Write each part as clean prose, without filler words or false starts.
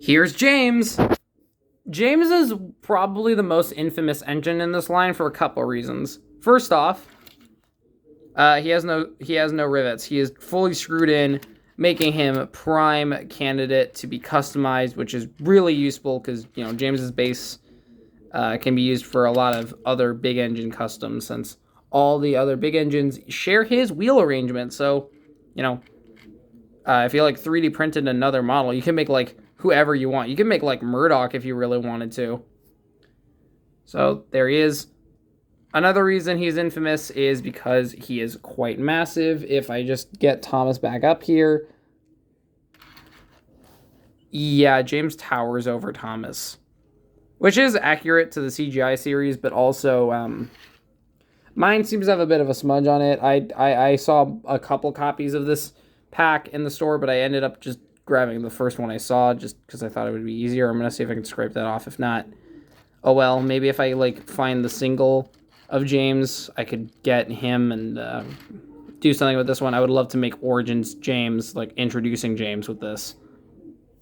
Here's James. James is probably the most infamous engine in this line for a couple reasons. First off, he has no rivets. He is fully screwed in, making him a prime candidate to be customized, which is really useful because James's base can be used for a lot of other big engine customs since all the other big engines share his wheel arrangement. So, if you 3D printed another model, you can make whoever you want. You can make Murdoch if you really wanted to. So there he is. Another reason he's infamous is because he is quite massive. If I just get Thomas back up here. Yeah, James towers over Thomas. Which is accurate to the CGI series, but also mine seems to have a bit of a smudge on it. I saw a couple copies of this pack in the store, but I ended up just grabbing the first one I saw just because I thought it would be easier. I'm going to see if I can scrape that off. If not, oh well. Maybe if I find the single of James, I could get him and do something with this one. I would love to make Origins James, introducing James with this,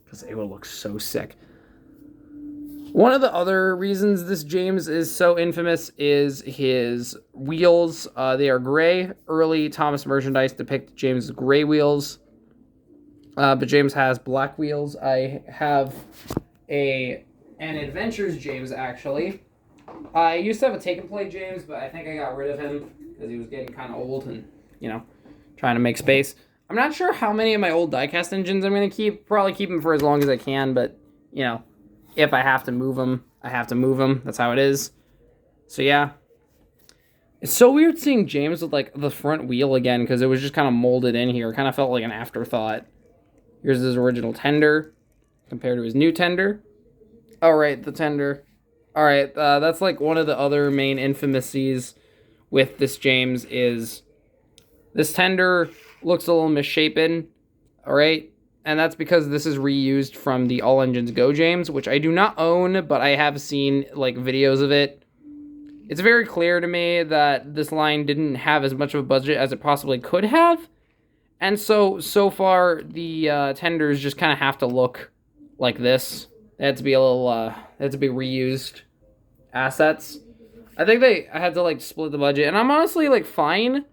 because it will look so sick. One of the other reasons this James is so infamous is his wheels. They are gray. Early Thomas merchandise depicted James' gray wheels, but James has black wheels. I have an Adventures James, actually. I used to have a Take and Play James, but I think I got rid of him because he was getting kind of old and, trying to make space. I'm not sure how many of my old diecast engines I'm going to keep. Probably keep them for as long as I can, but, if I have to move them, I have to move them. That's how it is. So, yeah. It's so weird seeing James with, the front wheel again, because it was just kind of molded in here. It kind of felt like an afterthought. Here's his original tender compared to his new tender. All right, the tender. All right, that's one of the other main infamousies with this James is this tender looks a little misshapen. All right. And that's because this is reused from the All Engines Go James, which I do not own, but I have seen, videos of it. It's very clear to me that this line didn't have as much of a budget as it possibly could have. And so far, the tenders just kind of have to look like this. They had to be they had to be reused assets. I think I had to, split the budget. And I'm honestly, fine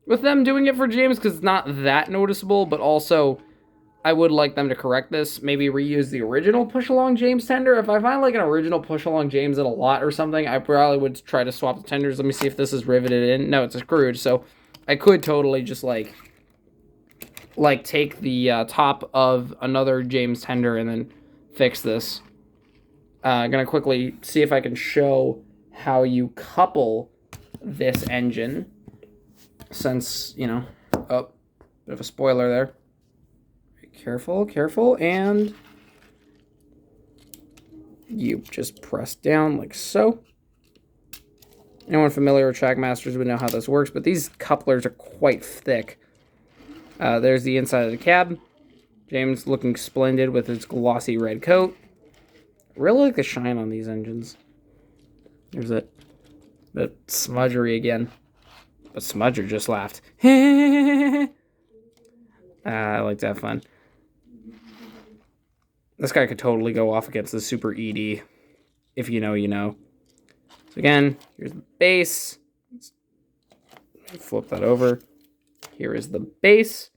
with them doing it for James because it's not that noticeable, but also I would like them to correct this. Maybe reuse the original push-along James tender. If I find an original push-along James at a lot or something, I probably would try to swap the tenders. Let me see if this is riveted in. No, it's screwed. So I could totally just take the top of another James tender and then fix this. I'm going to quickly see if I can show how you couple this engine. Since, oh, bit of a spoiler there. Careful, and you just press down like so. Anyone familiar with Trackmasters would know how this works, but these couplers are quite thick. There's the inside of the cab. James looking splendid with his glossy red coat. Really like the shine on these engines. There's it. But smudgery again. But Smudger just laughed. I like to have fun. This guy could totally go off against the Super ED. If you know, you know. So again, here's the base. Flip that over. Here is the base.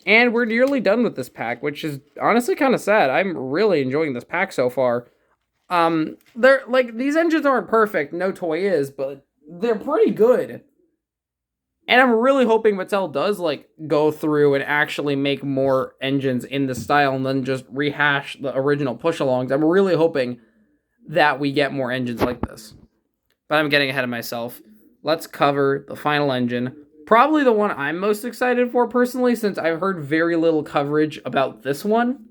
And we're nearly done with this pack, which is honestly kind of sad. I'm really enjoying this pack so far. They're these engines aren't perfect, no toy is, but they're pretty good. And I'm really hoping Mattel does go through and actually make more engines in this style and then just rehash the original push-alongs. I'm really hoping that we get more engines like this. But I'm getting ahead of myself. Let's cover the final engine. Probably the one I'm most excited for personally, since I've heard very little coverage about this one.